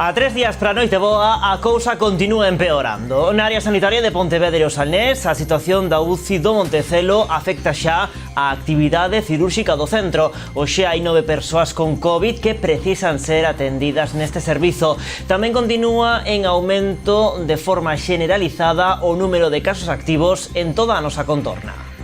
A 3 días para a noite boa, a cousa continúa empeorando. Na área sanitaria de Pontevedra e o Salnés, a situación da UCI do Montecelo afecta xa a actividade cirúrxica do centro. Hoxe hai 9 persoas con COVID que precisan ser atendidas neste servizo. Tamén continúa en aumento de forma generalizada o número de casos activos en toda a nosa contorna.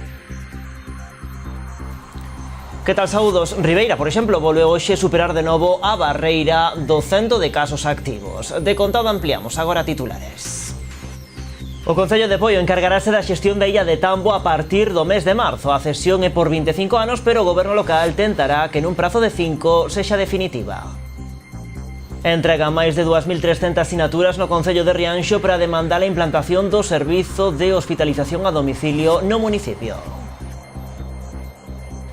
Que tal, saúdos? Ribeira, por exemplo, volveu hoxe superar de novo a barreira do 100 de casos activos. De contado ampliamos agora titulares. O Concello de Poio encargarase da xestión da illa de Tambo a partir do mes de marzo. A cesión é por 25 anos, pero o goberno local tentará que nun prazo de 5 sexa definitiva. Entregan máis de 2.300 sinaturas no Concello de Rianxo para demandar a implantación do servizo de hospitalización a domicilio no municipio.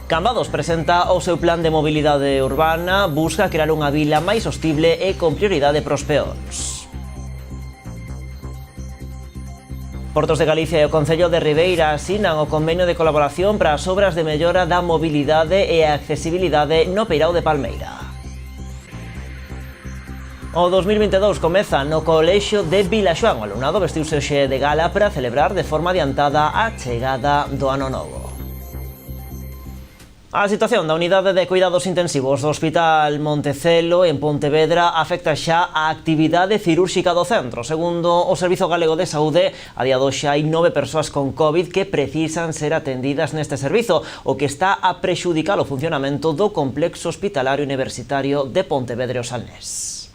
Cambados presenta o seu plan de mobilidade urbana, busca crear unha vila máis sostible e con prioridade pros peóns. Portos de Galicia e o Concello de Ribeira asinan o convenio de colaboración para as obras de mellora da mobilidade e a accesibilidade no Peirao de Palmeira. O 2022 comeza no Colexio de Vilaxoán. O alumnado vestiuse hoxe de gala para celebrar de forma adiantada a chegada do ano novo. A situación da unidade de cuidados intensivos do Hospital Montecelo en Pontevedra afecta xa a actividade cirúrxica do centro. Segundo o Servizo Galego de Saúde, a día de hoxe hai 9 persoas con COVID que precisan ser atendidas neste servizo, o que está a prexudicar o funcionamento do complexo hospitalario universitario de Pontevedra e o Salnés.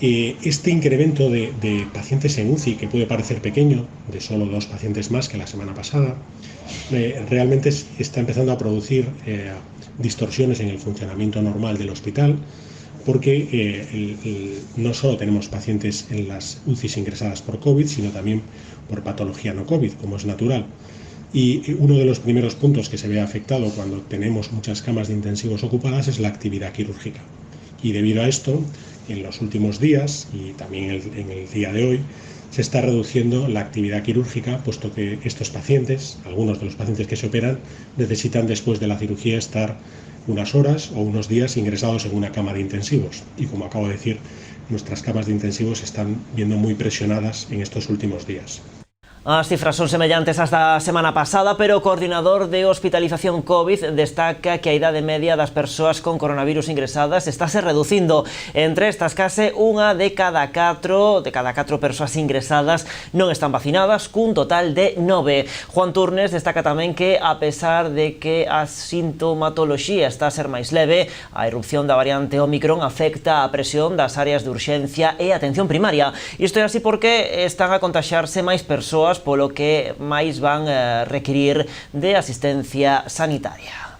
Este incremento de pacientes en UCI, que puede parecer pequeño, de solo 2 pacientes más que la semana pasada, realmente está empezando a producir distorsiones en el funcionamiento normal del hospital, porque no solo tenemos pacientes en las UCIs ingresadas por COVID, sino también por patología no COVID, como es natural. Y uno de los primeros puntos que se ve afectado cuando tenemos muchas camas de intensivos ocupadas es la actividad quirúrgica. Y debido a esto, en los últimos días y también en el día de hoy, se está reduciendo la actividad quirúrgica, puesto que estos pacientes, algunos de los pacientes que se operan, necesitan después de la cirugía estar unas horas o unos días ingresados en una cama de intensivos. Y como acabo de decir, nuestras camas de intensivos se están viendo muy presionadas en estos últimos días. As cifras son semellantes ás da semana pasada, pero o coordinador de hospitalización COVID destaca que a idade media das persoas con coronavirus ingresadas estáse reducindo. Entre estas, case unha de cada 4 persoas ingresadas non están vacinadas, cun total de 9. Juan Turnes destaca tamén que, a pesar de que a sintomatoloxía está a ser máis leve, a irrupción da variante Omicron afecta a presión das áreas de urxencia e atención primaria. Isto é así porque están a contaxiarse máis persoas, polo que máis van requerir de asistencia sanitaria.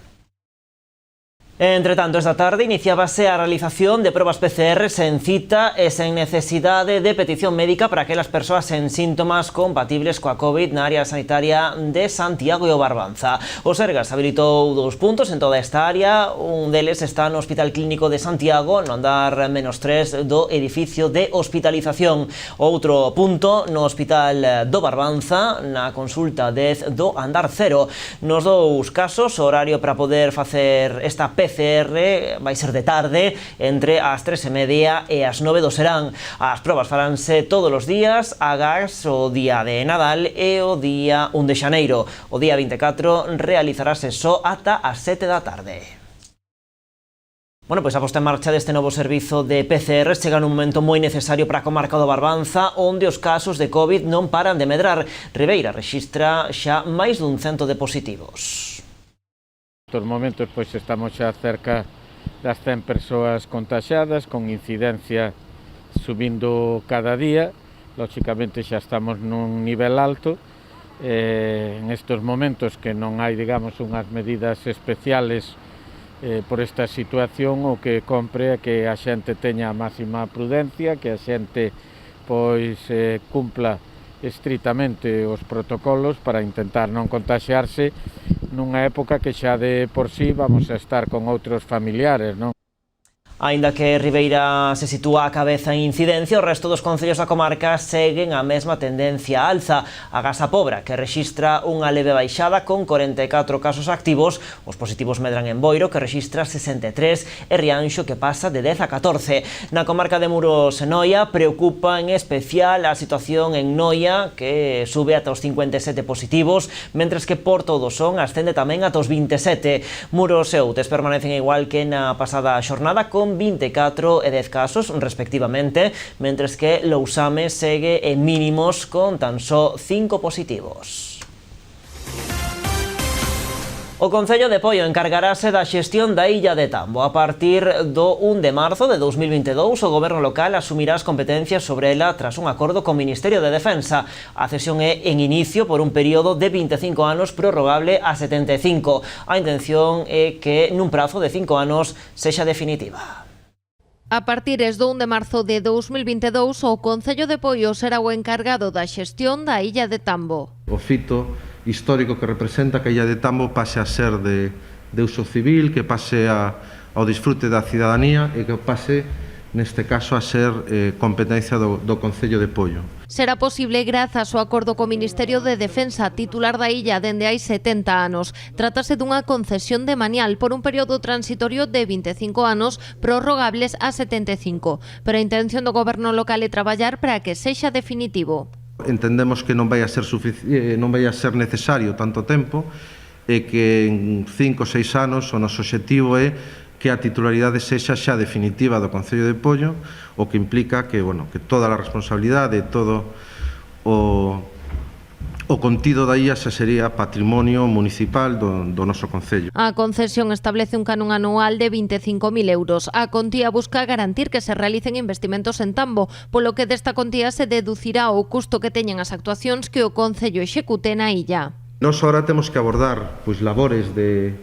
Entre tanto, esta tarde iniciábase a realización de probas PCR sen cita e sen necesidade de petición médica para aquelas persoas sen síntomas compatibles coa COVID na área sanitaria de Santiago e o Barbanza. O Sergas habilitou 2 puntos en toda esta área. Un deles está no Hospital Clínico de Santiago, no andar -3 do edificio de hospitalización. Outro punto no Hospital do Barbanza, na consulta 10 do andar 0. Nos dous casos, o horario para poder facer esta PCR vai ser de tarde, entre as 3:30 e as 9 do serán. As probas faránse todos os días, agás o día de Nadal e o día 1 de xaneiro. O día 24 realizarase só ata as 7 da tarde. Bueno, pois a posta en marcha deste novo servizo de PCR chega nun momento moi necesario para a comarca do Barbanza, onde os casos de COVID non paran de medrar. Ribeira rexistra xa máis dun 100 de positivos. Nestes momentos pois estamos xa cerca das 100 persoas contaxiadas, con incidencia subindo cada día. Lóxicamente xa estamos nun nivel alto. En estes momentos que non hai, digamos, unhas medidas especiales por esta situación, o que compre é que a xente teña a máxima prudencia, que a xente pois cumpla estritamente os protocolos para intentar non contaxiarse nunha época que xa de por sí vamos a estar con outros familiares, non? Aínda que Ribeira se sitúa a cabeza en incidencia, o resto dos concellos da comarca seguen a mesma tendencia á alza. A Gasa Pobra, que rexistra unha leve baixada con 44 casos activos, os positivos medran en Boiro, que rexistra 63, e Rianxo, que pasa de 10 a 14. Na comarca de Muros e Noia preocupa en especial a situación en Noia, que sube ata os 57 positivos, mentres que Porto do Son ascende tamén ata os 27. Muros e Outes permanecen igual que na pasada xornada, con 24 e 10 casos respectivamente, mentres que Lousame segue en mínimos con tan só 5 positivos. O Concello de Poio encargarase da xestión da illa de Tambo. A partir do 1 de marzo de 2022, o Goberno local asumirá as competencias sobre ela tras un acordo co Ministerio de Defensa. A cesión é en inicio por un período de 25 anos prorrogable a 75. A intención é que nun prazo de 5 anos sexa definitiva. A partir do 1 de marzo de 2022, o Concello de Poio será o encargado da xestión da illa de Tambo. O fito histórico que representa que a illa de Tambo pase a ser de uso civil, que pase ao disfrute da cidadanía e que pase, neste caso, a ser competencia do Concello de Poio. Será posible grazas ao acordo co Ministerio de Defensa, titular da illa dende hai 70 anos. Trátase dunha concesión de manial por un período transitorio de 25 anos prorrogables a 75, pero a intención do Goberno local é traballar para que sexa definitivo. Entendemos que non vai a ser necesario tanto tempo e que en 5 ou 6 anos o noso obxectivo é que a titularidade sexa xa definitiva do Concello de Poio, o que implica que, que toda a responsabilidade, todo o contido da illa xa sería patrimonio municipal do noso Concello. A concesión establece un canon anual de 25.000 euros. A contía busca garantir que se realicen investimentos en Tambo, polo que desta contía se deducirá o custo que teñen as actuacións que o Concello execute na illa. Nós agora temos que abordar labores de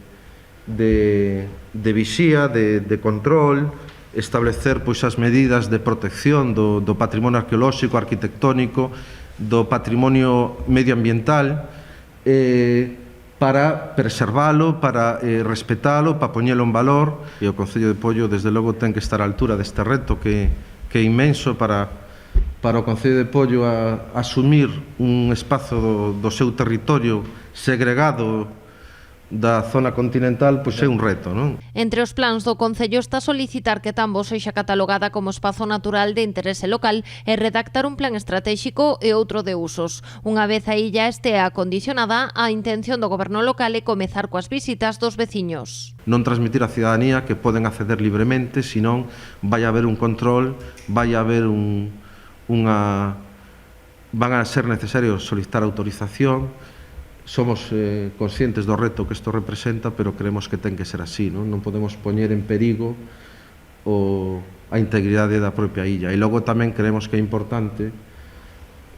vixía, de control, establecer as medidas de protección do patrimonio arqueolóxico, arquitectónico, do patrimonio medioambiental, para preservalo, para respetalo, para poñelo en valor. E o Concello de Poio, desde logo, ten que estar á altura deste reto que é inmenso para o Concello de Poio a asumir un espazo do seu territorio segregado da zona continental, é un reto, non? Entre os plans do Concello está solicitar que Tambo sexa catalogada como espazo natural de interese local e redactar un plan estratégico e outro de usos. Unha vez a illa estea acondicionada, a intención do Goberno local é comezar coas visitas dos veciños. Non transmitir á cidadanía que poden acceder libremente, senón vai haber un control, vai haber van a ser necesarios solicitar autorización. Somos conscientes do reto que isto representa, pero creemos que ten que ser así, non podemos poñer en perigo a integridade da propia illa. E logo tamén creemos que é importante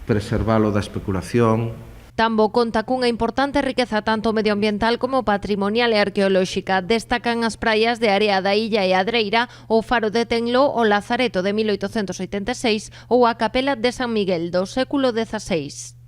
preservalo da especulación. Tambo conta cunha importante riqueza tanto medioambiental como patrimonial e arqueolóxica. Destacan as praias de area da illa e Adreira, o faro de Tenlo, o Lazareto de 1886 ou a capela de San Miguel do século XVI.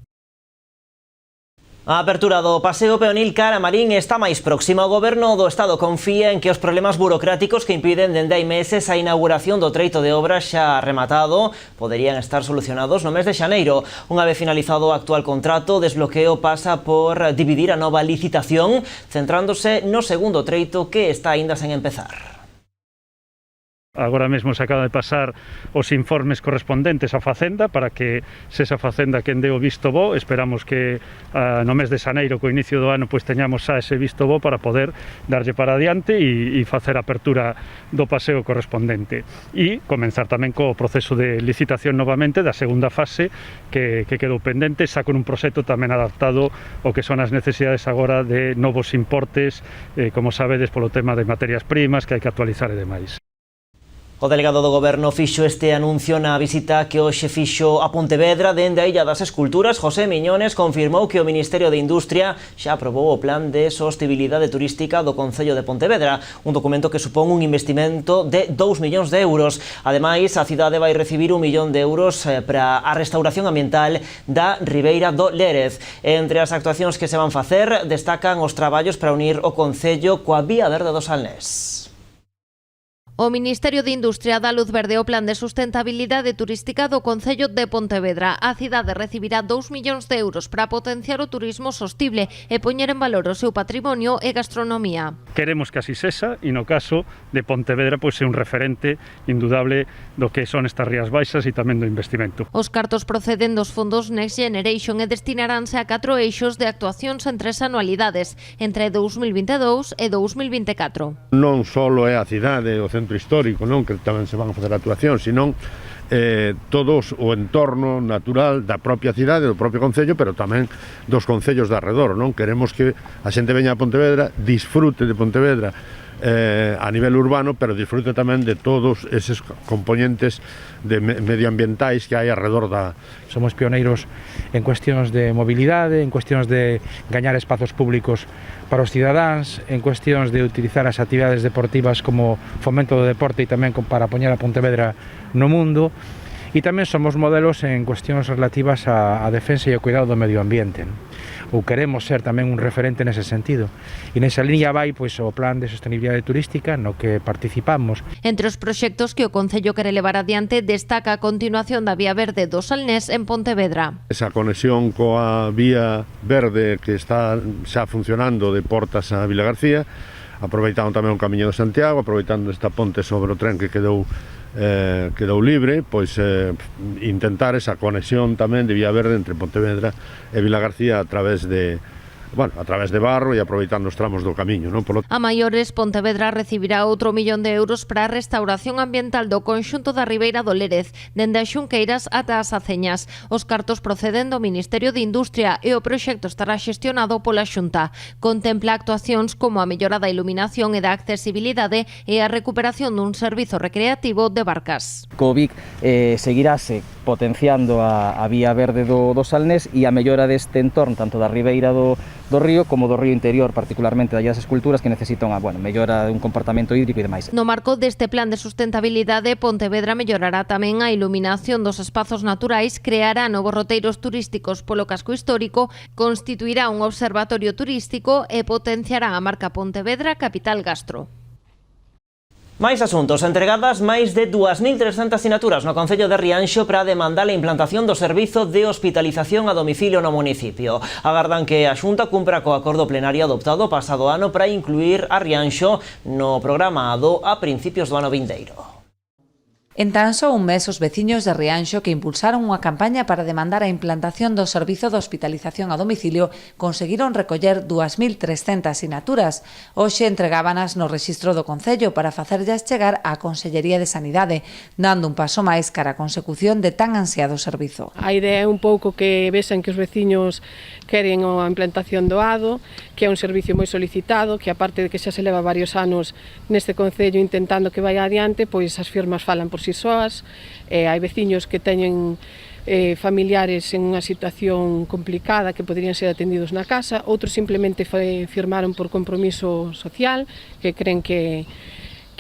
A apertura do paseo peonil cara Marín está máis próxima. O Goberno do Estado confía en que os problemas burocráticos que impiden dende hai meses a inauguración do treito de obras xa rematado poderían estar solucionados no mes de xaneiro. Unha vez finalizado o actual contrato, o desbloqueo pasa por dividir a nova licitación, centrándose no segundo treito que está aínda sen empezar. Agora mesmo se acaba de pasar os informes correspondentes á Facenda para que sexa Facenda quen dé o visto bo. Esperamos que no mes de xaneiro, co inicio do ano, teñamos xa ese visto bo para poder darlle para adiante e facer a apertura do paseo correspondente. E comenzar tamén co proceso de licitación novamente da segunda fase que quedou pendente, xa con un proxecto tamén adaptado ao que son as necesidades agora de novos importes, como sabedes, polo tema de materias primas que hai que actualizar e demais. O delegado do Goberno fixo este anuncio na visita que hoxe fixo a Pontevedra dende a Illa das Esculturas. José Miñones confirmou que o Ministerio de Industria xa aprobou o Plan de Sostibilidade Turística do Concello de Pontevedra, un documento que supón un investimento de 2 millóns de euros. Ademais, a cidade vai recibir 1 millón de euros para a restauración ambiental da Ribeira do Lérez. Entre as actuacións que se van facer, destacan os traballos para unir o Concello coa Vía Verde do Salnés. O Ministerio de Industria dá luz verde ao Plan de Sustentabilidade Turística do Concello de Pontevedra. A cidade recibirá 2 millóns de euros para potenciar o turismo sostible e poñer en valor o seu patrimonio e gastronomía. Queremos que así sexa e no caso de Pontevedra pois é un referente indudable do que son estas Rías Baixas e tamén do investimento. Os cartos proceden dos fondos Next Generation e destinaránse a 4 eixos de actuacións en 3 anualidades, entre 2022 e 2024. Non só é a cidade, o centro histórico, non, que tamén se van a facer actuacións, senón todos o entorno natural da propia cidade, do propio concello, pero tamén dos concellos de arredor, non? Queremos que a xente veña a Pontevedra, disfrute de Pontevedra a nivel urbano, pero disfrute tamén de todos eses componentes de medioambientais que hai arredor da... Somos pioneiros en cuestións de mobilidade, en cuestións de gañar espazos públicos para os cidadáns, en cuestións de utilizar as actividades deportivas como fomento do deporte e tamén para poñer a Pontevedra no mundo. E tamén somos modelos en cuestións relativas á defensa e ao cuidado do medio ambiente. Ou queremos ser tamén un referente nese sentido. E nesa liña vai pois o Plan de Sostenibilidade Turística no que participamos. Entre os proxectos que o Concello quere levar adiante destaca a continuación da Vía Verde do Salnés en Pontevedra. Esa conexión coa Vía Verde que está xa funcionando de Portas a Vilagarcía, aproveitando tamén o Camiño de Santiago, aproveitando esta ponte sobre o tren que quedou libre, pois intentar esa conexión tamén de Vía Verde entre Pontevedra e Vilagarcía a través de Barro e aproveitando os tramos do camiño, non? A maiores, Pontevedra recibirá outro 1 millón de euros para a restauración ambiental do conxunto da Ribeira do Lérez, dende as Xunqueiras ata as Aceñas. Os cartos proceden do Ministerio de Industria e o proxecto estará xestionado pola Xunta. Contempla actuacións como a mellora da iluminación e da accesibilidade e a recuperación dun servizo recreativo de barcas. Covic seguirase potenciando a Vía Verde do Salnés e a mellora deste entorno, tanto da Ribeira do río como do río interior, particularmente das esculturas que necesitan a mellora dun comportamento hídrico e demais. No marco deste plan de sustentabilidade, Pontevedra mellorará tamén a iluminación dos espazos naturais, creará novos roteiros turísticos polo casco histórico, constituirá un observatorio turístico e potenciará a marca Pontevedra Capital Gastro. Máis asuntos. Entregadas máis de 2.300 sinaturas no Concello de Rianxo para demandar a implantación do servizo de hospitalización a domicilio no municipio. Agardan que a Xunta cumpra co acordo plenario adoptado pasado ano para incluir a Rianxo no programa ADO a principios do ano vindeiro. En tan só un mes, os veciños de Rianxo que impulsaron unha campaña para demandar a implantación do servizo de hospitalización a domicilio conseguiron recoller 2.300 sinaturas. Hoxe entregábanas no rexistro do Concello para facerllas chegar á Consellería de Sanidade, dando un paso máis cara a consecución de tan ansiado servizo. A idea é un pouco que vexan que os veciños queren a implantación do ADO, que é un servicio moi solicitado, que aparte de que xa se leva varios anos neste Concello intentando que vai adiante, pois as firmas falan por si soas, hai veciños que teñen familiares en unha situación complicada que poderían ser atendidos na casa, outros simplemente firmaron por compromiso social, que creen que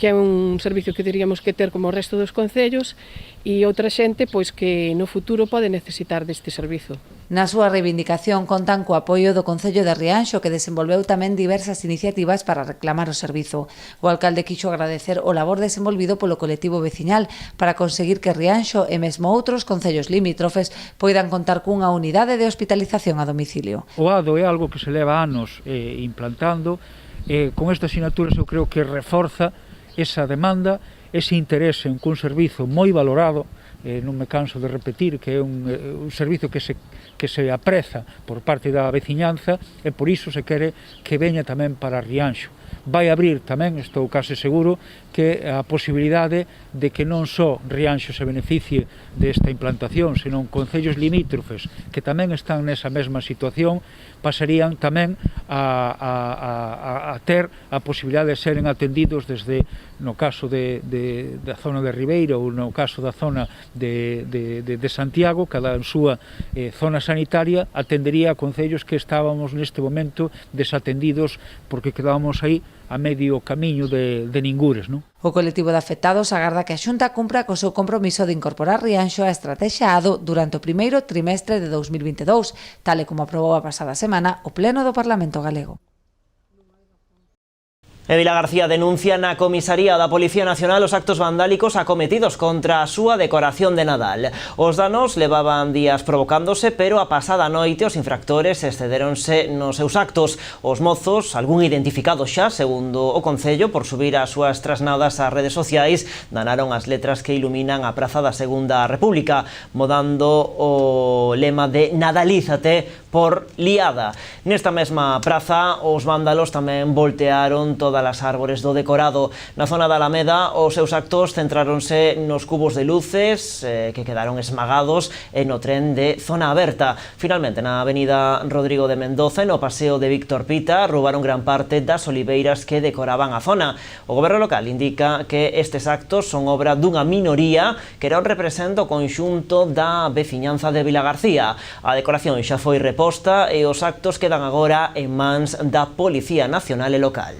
é un servicio que teríamos que ter como o resto dos concellos, e outra xente pois que no futuro pode necesitar deste servizo. Na súa reivindicación contan co apoio do Concello de Rianxo, que desenvolveu tamén diversas iniciativas para reclamar o servizo. O alcalde quixo agradecer o labor desenvolvido polo colectivo veciñal para conseguir que Rianxo e mesmo outros concellos limítrofes poidan contar cunha unidade de hospitalización a domicilio. O ADO é algo que se leva anos implantando, con estas sinaturas eu creo que reforza esa demanda, ese interese en un servizo moi valorado, non me canso de repetir que é un servizo que se apreza por parte da veciñanza e por iso se quere que veña tamén para Rianxo. Vai abrir tamén, estou case seguro, que a posibilidade de que non só Rianxo se beneficie desta implantación, senón concellos limítrofes que tamén están nesa mesma situación, pasarían tamén a ter a posibilidade de seren atendidos desde, no caso da zona de Ribeira ou no caso da zona de Santiago, cada súa zona sanitaria atendería a concellos que estábamos neste momento desatendidos porque quedábamos aí a medio camiño de ningures, non? O colectivo de afectados agarda que a Xunta cumpra co seu compromiso de incorporar Rianxo á estrategia ADO durante o primeiro trimestre de 2022, tal e como aprobou a pasada semana o Pleno do Parlamento Galego. E Vilagarcía denuncia na comisaría da Policía Nacional os actos vandálicos acometidos contra a súa decoración de Nadal. Os danos levaban días provocándose, pero a pasada noite os infractores excederonse nos seus actos. Os mozos, algún identificado xa, segundo o Concello, por subir as súas trasnadas ás redes sociais, danaron as letras que iluminan a Praza da Segunda República, modando o lema de Nadalízate por liada. Nesta mesma praza, os vándalos tamén voltearon todas as árbores do decorado. Na zona da Alameda, os seus actos centráronse nos cubos de luces que quedaron esmagados e no tren de zona aberta. Finalmente, na avenida Rodrigo de Mendoza e no paseo de Víctor Pita, roubaron gran parte das oliveiras que decoraban a zona. O goberno local indica que estes actos son obra dunha minoría que non representa o conxunto da veciñanza de Vilagarcía. A decoración xa foi reposta e os actos quedan agora en mans da Policía Nacional e local.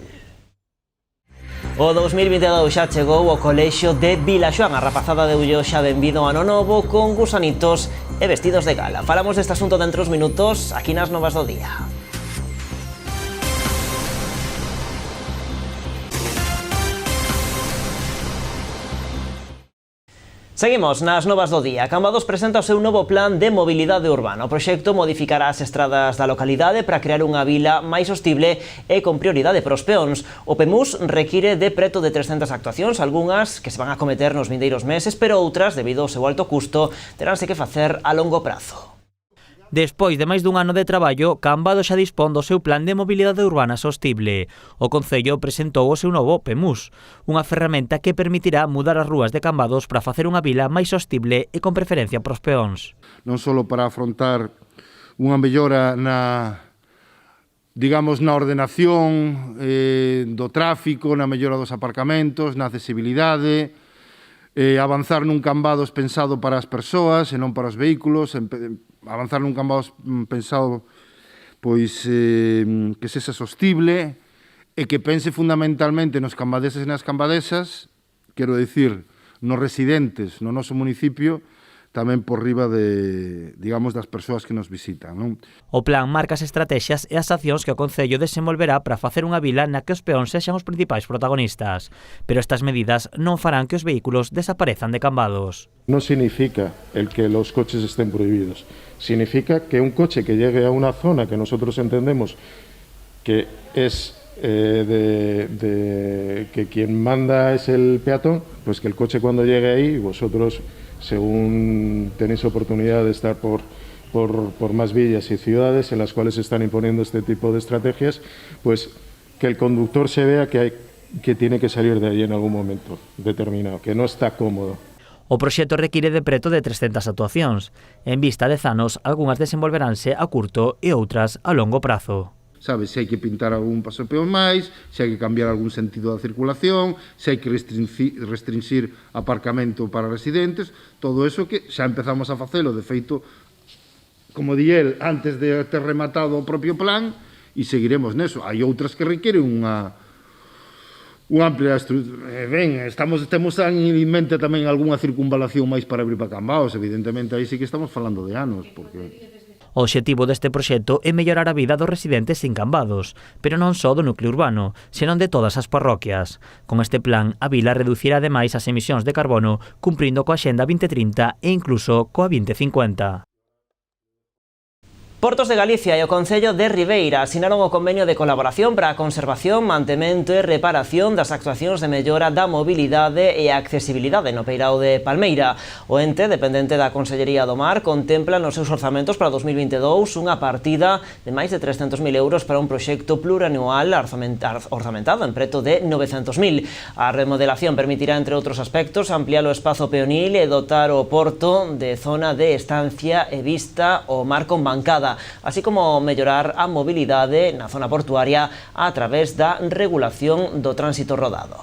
O 2022 xa chegou ao colexio de Vilaxoán. A rapazada deulle xa benvido ao ano novo con gusanitos e vestidos de gala. Falamos deste asunto dentro dos minutos aquí nas Novas do Día. Seguimos nas Novas do Día. Cambados presenta o seu novo plan de mobilidade urbana. O proxecto modificará as estradas da localidade para crear unha vila máis sostible e con prioridade para os peóns. O PEMUS require de preto de 300 actuacións, algunhas que se van a cometer nos vindeiros meses, pero outras, debido ao seu alto custo, teránse que facer a longo prazo. Despois de máis dun ano de traballo, Cambados xa dispón do seu plan de mobilidade urbana sostible. O Concello presentou o seu novo PEMUS, unha ferramenta que permitirá mudar as rúas de Cambados para facer unha vila máis sostible e con preferencia para os peóns. Non só para afrontar unha mellora na ordenación do tráfico, na mellora dos aparcamentos, na accesibilidade, avanzar nun Cambados pensado para as persoas e non para os vehículos, avanzar nun Cambados pensado pois que sexa sostible e que pense fundamentalmente nos cambadeses e nas cambadesas, quero dicir, nos residentes no noso municipio, tamén por riba das persoas que nos visitan, non? O plan marca as estrategias e as accións que o Concello desenvolverá para facer unha vila na que os peóns sexan os principais protagonistas. Pero estas medidas non farán que os vehículos desaparezan de Cambados. No significa el que los coches estén prohibidos. Significa que un coche que llegue a una zona que nosotros entendemos que es que quien manda es el peatón, pues que el coche cuando llegue ahí, vosotros, según tenéis oportunidad de estar por más villas y ciudades en las cuales se están imponiendo este tipo de estrategias, pues que el conductor se vea que tiene que salir de allí en algún momento determinado, que no está cómodo. O proxecto require de preto de 300 actuacións. En vista de anos, algunhas desenvolveránse a curto e outras a longo prazo. Sabes, se hai que pintar algún paso peón máis, se hai que cambiar algún sentido da circulación, se hai que restringir aparcamento para residentes, todo eso que xa empezamos a facelo, de feito, como di el, antes de ter rematado o propio plan, e seguiremos neso. Hai outras que requiren unha amplia estrutura. Temos en mente tamén algunha circunvalación máis para abrir para Cambados, evidentemente aí sí que estamos falando de anos, porque... O obxectivo deste proxecto é mellorar a vida dos residentes en Cambados, pero non só do núcleo urbano, senón de todas as parroquias. Con este plan, a vila reducirá ademais as emisións de carbono, cumprindo coa Axenda 2030 e incluso coa 2050. Portos de Galicia e o Concello de Ribeira asinaron o convenio de colaboración para a conservación, mantemento e reparación das actuacións de mellora da mobilidade e a accesibilidade no peirao de Palmeira. O ente, dependente da Consellería do Mar, contempla nos seus orzamentos para 2022 unha partida de máis de 300.000 euros para un proxecto plurianual orzamentado en preto de 900.000. A remodelación permitirá, entre outros aspectos, ampliar o espazo peonil e dotar o porto de zona de estancia e vista ao mar con bancada, así como mellorar a mobilidade na zona portuaria a través da regulación do tránsito rodado.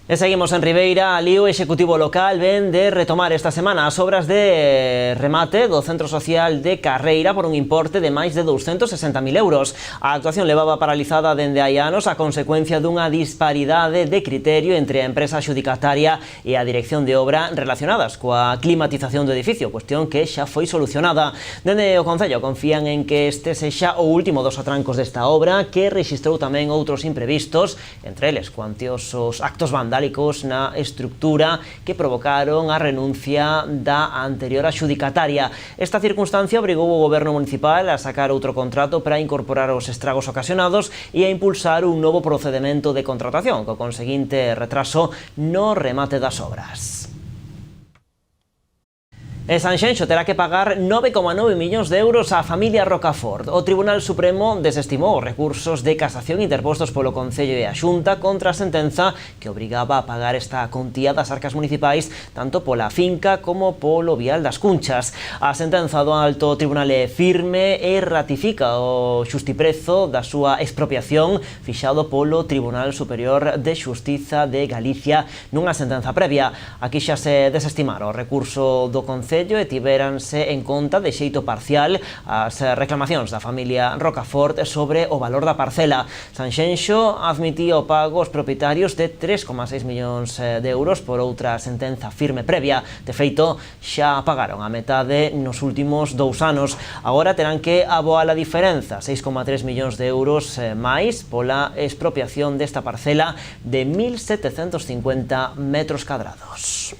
E seguimos en Ribeira. Ali o Executivo local ven de retomar esta semana as obras de remate do Centro Social de Carreira por un importe de máis de 260.000 euros. A actuación levaba paralizada dende hai anos a consecuencia dunha disparidade de criterio entre a empresa adxudicataria e a dirección de obra relacionadas coa climatización do edificio, cuestión que xa foi solucionada. Dende o Concello confían en que este sexa o último dos atrancos desta obra, que rexistrou tamén outros imprevistos, entre eles cuantiosos actos vandálicos na estructura que provocaron a renuncia da anterior adxudicataria. Esta circunstancia obrigou o Goberno municipal a sacar outro contrato para incorporar os estragos ocasionados e a impulsar un novo procedemento de contratación, co conseguinte retraso no remate das obras. E Sanxenxo terá que pagar 9,9 millóns de euros á familia Rocafort. O Tribunal Supremo desestimou os recursos de casación interpostos polo Concello e a Xunta contra a sentenza que obrigaba a pagar esta contía das arcas municipais tanto pola finca como polo vial das Cunchas. A sentenza do Alto Tribunal é firme e ratifica o xustiprezo da súa expropiación fixado polo Tribunal Superior de Xustiza de Galicia nunha sentenza previa. Aquí xa se desestimaron o recurso do Concello e tiveranse en conta de xeito parcial as reclamacións da familia Rocafort sobre o valor da parcela. Sanxenxo admitía o pago aos propietarios de 3,6 millóns de euros por outra sentenza firme previa. De feito, xa pagaron a metade nos últimos 2 anos. Agora terán que aboar a diferenza, 6,3 millóns de euros máis pola expropiación desta parcela de 1.750 metros cadrados.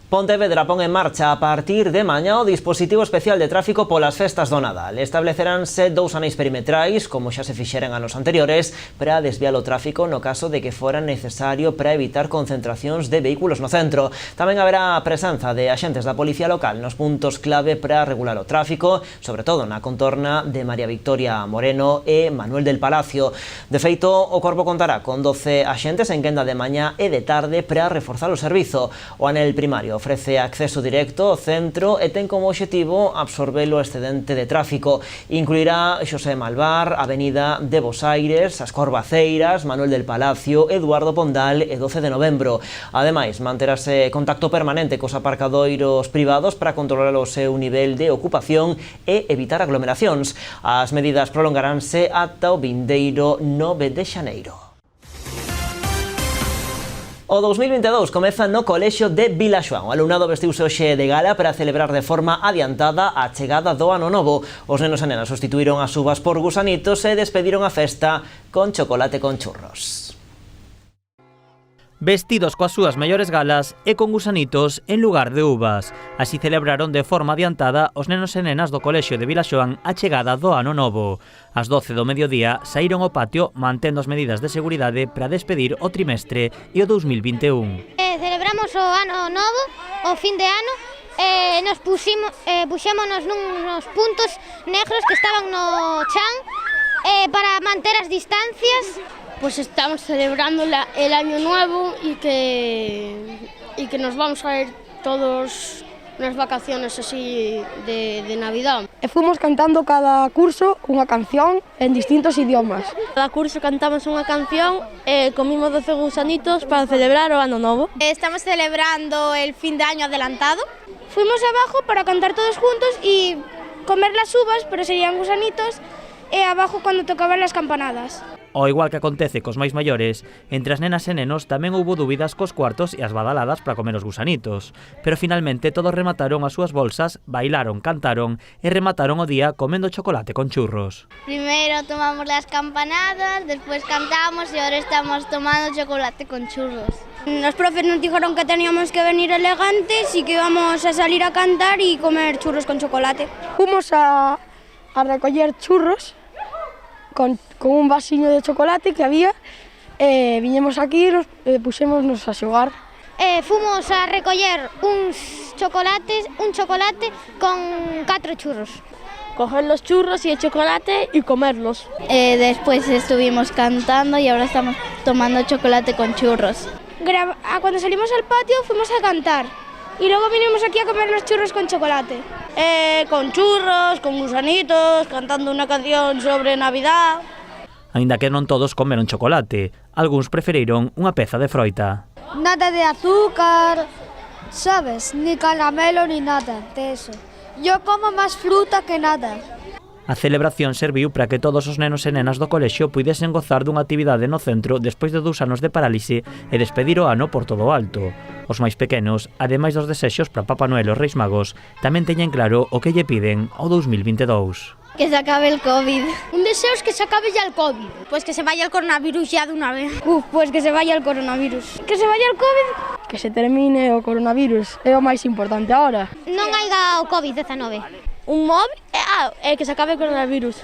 Pontevedra pon en marcha a partir de mañá o dispositivo especial de tráfico polas festas do Nadal. Estableceránse 2 aneis perimetrais, como xa se fixeran anos anteriores, para desviar o tráfico no caso de que fora necesario para evitar concentracións de vehículos no centro. Tamén haberá a presenza de axentes da Policía Local nos puntos clave para regular o tráfico, sobre todo na contorna de María Victoria Moreno e Manuel del Palacio. De feito, o corpo contará con 12 axentes en quenda de mañá e de tarde para reforzar o servizo. O anel primario ofrece acceso directo ao centro e ten como obxectivo absorber o excedente de tráfico. Incluirá Xosé Malvar, Avenida de Bos Aires, as Corvaceiras, Manuel del Palacio, Eduardo Pondal e 12 de novembro. Ademais, manterase contacto permanente cos aparcadoiros privados para controlar o seu nivel de ocupación e evitar aglomeracións. As medidas prolongaránse ata o vindeiro 9 de xaneiro. O 2022 comeza no Colexio de Vilaxoán. O alumnado vestiuse hoxe de gala para celebrar de forma adiantada a chegada do ano novo. Os nenos e nenas sustituíron as uvas por gusanitos e despediron a festa con chocolate con churros. Vestidos coas súas mellores galas e con gusanitos en lugar de uvas. Así celebraron de forma adiantada os nenos e nenas do Colexio de Vilaxoán a chegada do ano novo. Ás 12 do mediodía saíron ao patio mantendo as medidas de seguridade para despedir o trimestre e o 2021. Celebramos o ano novo, o fin de ano, nos puxémonos nuns puntos negros que estaban no chan para manter as distancias. Pues estamos celebrando el año nuevo y que nos vamos a ir todos unas vacaciones así de Navidad. Fuimos cantando cada curso unha canción en distintos idiomas. Cada curso cantamos unha canción e comimos 12 gusanitos para celebrar o ano novo. Estamos celebrando el fin de año adelantado. Fuimos abajo para cantar todos juntos y comer las uvas, pero serían gusanitos, e abajo cuando tocaban las campanadas. Ao igual que acontece cos máis maiores, entre as nenas e nenos tamén houbo dúbidas cos cuartos e as badaladas para comer os gusanitos. Pero finalmente todos remataron as súas bolsas, bailaron, cantaron e remataron o día comendo chocolate con churros. Primero tomamos las campanadas, después cantamos y ahora estamos tomando chocolate con churros. Los profes nos dijeron que teníamos que venir elegantes y que íbamos a salir a cantar y comer churros con chocolate. Fuimos a recoller churros con un vasiño de chocolate que había, viñemos aquí e puxémonos a xogar. Fomos a recoller un chocolate con 4 churros. Coger los churros y el chocolate y comerlos. Después estuvimos cantando y ahora estamos tomando chocolate con churros. Cuando salimos al patio fuimos a cantar y luego vinimos aquí a comer los churros con chocolate. Con churros, con gusanitos, cantando una canción sobre Navidad. Aínda que non todos comeron chocolate. Algúns preferiron unha peza de froita. Nada de azúcar, ¿sabes? Ni caramelo ni nada de eso. Yo como más fruta que nada. A celebración serviu para que todos os nenos e nenas do colexio puidesen gozar dunha actividade no centro despois de 2 anos de parálise e despedir o ano por todo o alto. Os máis pequenos, ademais dos desexos para Papá Noel e os Reis Magos, tamén teñen claro o que lle piden ao 2022. Que se acabe el COVID. Un deseo es que se acabe ya el COVID. Pues que se vaya el coronavirus ya de una vez. Pues que se vaya el coronavirus. Que se vaya el COVID. Que se termine o coronavirus. É o máis importante ahora. Non haiga o COVID-19. Un móvil, que se acabe el coronavirus.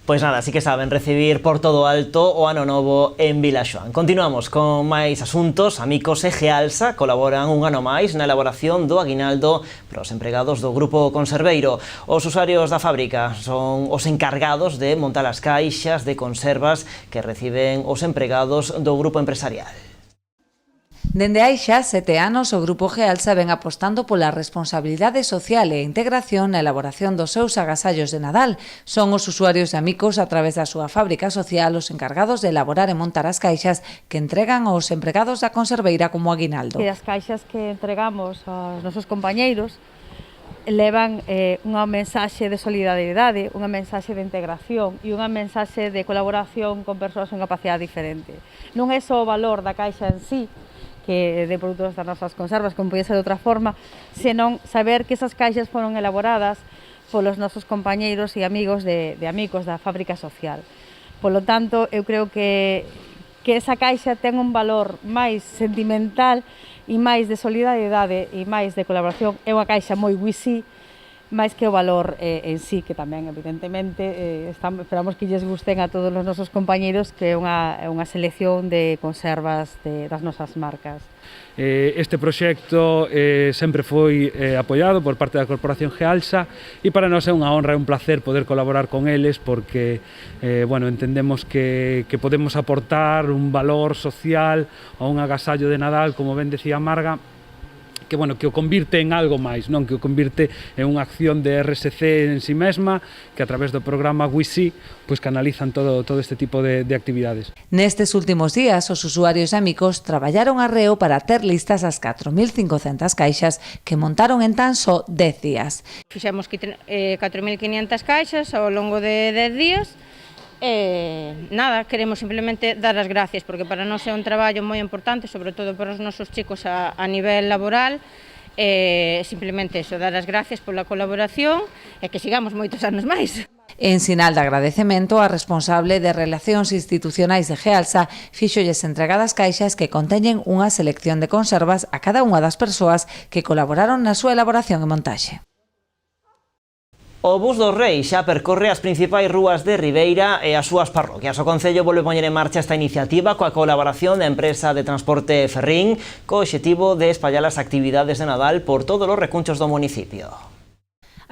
Pois nada, así que saben recibir por todo alto o ano novo en Vilaxoán. Continuamos con máis asuntos. Amigos e Gealsa colaboran un ano máis na elaboración do aguinaldo para os empregados do Grupo Conserveiro. Os usuarios da fábrica son os encargados de montar as caixas de conservas que reciben os empregados do grupo empresarial. Dende hai xa 7 anos, o Grupo Gealsa ven apostando pola responsabilidade social e integración na elaboración dos seus agasallos de Nadal. Son os usuarios e amigos a través da súa fábrica social os encargados de elaborar e montar as caixas que entregan aos empregados da conserveira como aguinaldo. Que as caixas que entregamos aos nosos compañeiros levan unha mensaxe de solidariedade, unha mensaxe de integración e unha mensaxe de colaboración con persoas con capacidade diferente. Non é só o valor da caixa en sí, que de produtos das nosas conservas, como podía ser de outra forma, senón saber que esas caixas foron elaboradas polos nosos compañeiros e amigos de amigos da fábrica social. Polo tanto, eu creo que esa caixa ten un valor máis sentimental e máis de solidariedade e máis de colaboración. É unha caixa moi wisí, máis que o valor en sí, que tamén, evidentemente, esperamos que lles gusten a todos os nosos compañeiros, que é unha selección de conservas das nosas marcas. Este proxecto sempre foi apoiado por parte da Corporación Gealsa e para nós é unha honra e un placer poder colaborar con eles porque entendemos que podemos aportar un valor social a un agasallo de Nadal, como ben decía Marga, que o convirte en algo máis, non que o convirte en unha acción de RSC en si mesma, que a través do programa WISI canalizan todo este tipo de actividades. Nestes últimos días, os usuarios e amigos traballaron arreo para ter listas as 4.500 caixas que montaron en tan só 10 días. Fixemos 4.500 caixas ao longo de 10 días. Queremos simplemente dar as gracias porque para nós é un traballo moi importante, sobre todo para os nosos chicos a nivel laboral. Simplemente eso, dar as gracias pola colaboración e que sigamos moitos anos máis. En sinal de agradecemento, a responsable de Relacións Institucionais de Gealsa fíxolles entregadas caixas que conteñen unha selección de conservas a cada unha das persoas que colaboraron na súa elaboración e montaxe. O Bus dos Reis xa percorre as principais rúas de Ribeira e as súas parroquias. O Concello volve poñer en marcha esta iniciativa coa colaboración da empresa de transporte Ferrín co obxectivo de espallar as actividades de Nadal por todos os recunchos do municipio.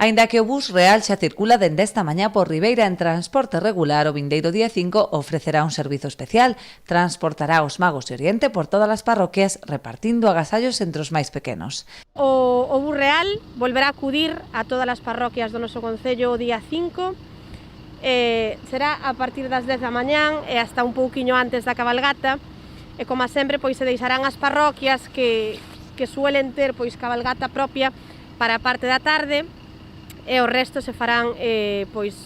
Aínda que o bus real xa circula dende esta mañá por Ribeira en transporte regular, o vindeiro día 5 ofrecerá un servizo especial. Transportará os magos de Oriente por todas as parroquias repartindo agasallos entre os máis pequenos. O bus real volverá a acudir a todas as parroquias do noso concello o día 5. Será a partir das 10 da mañán e hasta un pouquiño antes da cabalgata. E como sempre, se deixarán as parroquias que suelen ter cabalgata propia para a parte da tarde, e o resto se farán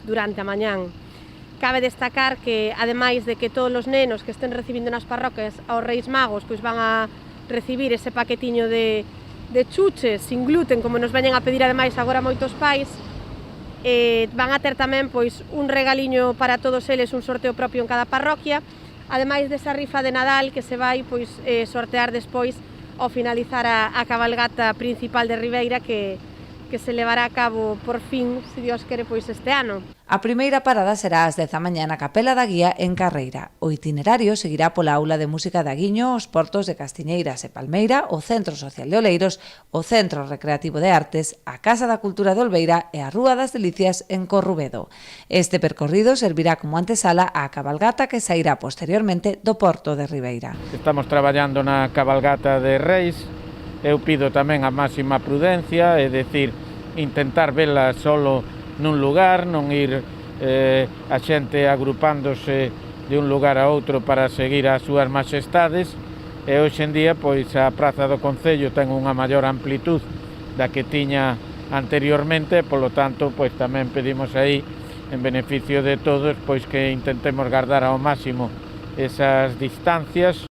durante a mañán. Cabe destacar que, ademais de que todos os nenos que estén recibindo nas parroquias aos Reis Magos van a recibir ese paquetiño de chuches sin gluten, como nos veñen a pedir ademais agora moitos pais, van a ter tamén un regaliño para todos eles, un sorteo propio en cada parroquia, ademais desa rifa de Nadal que se vai sortear despois ao finalizar a cabalgata principal de Ribeira que se levará a cabo por fin, se Dios quere, este ano. A primeira parada será ás 10 da mañá na Capela da Guía en Carreira. O itinerario seguirá pola Aula de Música de Aguiño, os portos de Castiñeiras e Palmeira, o Centro Social de Oleiros, o Centro Recreativo de Artes, a Casa da Cultura de Olveira e a Rúa das Delicias en Corrubedo. Este percorrido servirá como antesala á cabalgata que sairá posteriormente do Porto de Ribeira. Estamos traballando na cabalgata de Reis. Eu pido tamén a máxima prudencia, é dicir, intentar vela solo nun lugar, non ir a xente agrupándose de un lugar a outro para seguir as súas majestades, e hoxe en día pois a Praza do Concello ten unha maior amplitud da que tiña anteriormente, polo tanto pois tamén pedimos aí en beneficio de todos pois que intentemos guardar ao máximo esas distancias.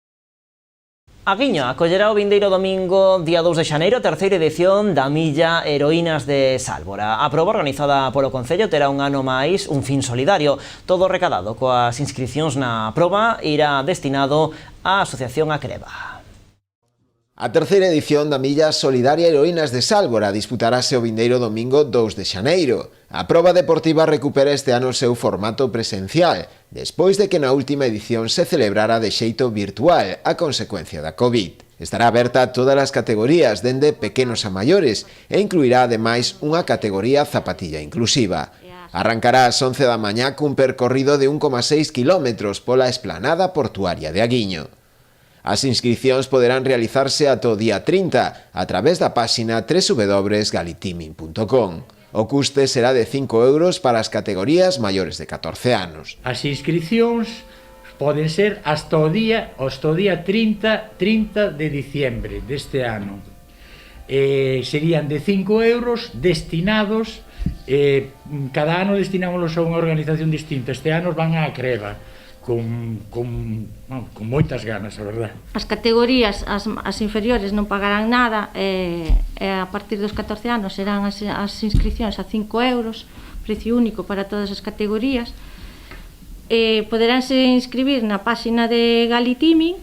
A Guiño acollerá o vindeiro domingo, día 2 de xaneiro, a terceira edición da Milla Heroínas de Sálvora. A proba organizada polo Concello terá un ano máis un fin solidario. Todo recadado coas inscricións na proba irá destinado á Asociación Acreva. A terceira edición da Milla Solidaria Heroínas de Sálvora disputarase o vindeiro domingo 2 de xaneiro. A proba deportiva recupera este ano o seu formato presencial, despois de que na última edición se celebrara de xeito virtual a consecuencia da COVID. Estará aberta a todas as categorías, dende pequenos a maiores, e incluirá ademais unha categoría zapatilla inclusiva. Arrancará ás 11 da mañá cun percorrido de 1,6 km pola esplanada portuaria de Aguiño. As inscricións poderán realizarse ata o día 30 a través da páxina www.galitimin.com. O custe será de 5 euros para as categorías maiores de 14 anos. As inscricións poden ser hasta o día 30 de diciembre deste ano. Serían de 5 euros destinados, cada ano destinámoslos a unha organización distinta. Este ano van á Acreva. Con moitas ganas, a verdad. As categorías, as inferiores non pagarán nada, e a partir dos 14 anos serán as inscricións a 5 euros, precio único para todas as categorías. Poderánse inscribir na páxina de Galitimin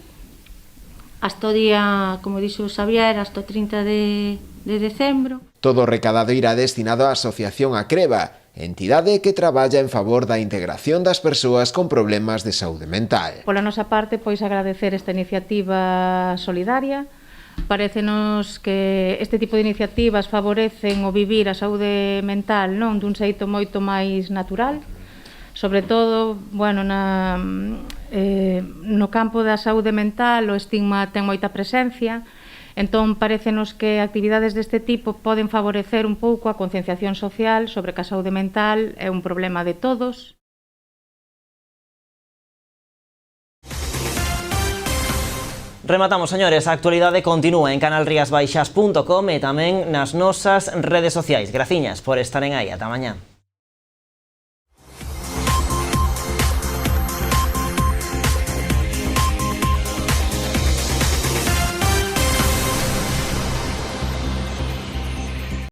hasta o día, como dixo Xavier, hasta o 30 de decembro. Todo o recadado irá destinado á Asociación Acreva, entidade que traballa en favor da integración das persoas con problemas de saúde mental. Pola nosa parte, pois agradecer esta iniciativa solidaria. Parécenos que este tipo de iniciativas favorecen o vivir a saúde mental, non, dun xeito moito máis natural. Sobre todo, bueno, no campo da saúde mental o estigma ten moita presencia. Entón, parécenos que actividades deste tipo poden favorecer un pouco a concienciación social sobre que a saúde mental é un problema de todos. Rematamos, señores, a actualidade continúa en canalriasbaixas.com e tamén nas nosas redes sociais. Graciñas por estaren aí. Ata mañá.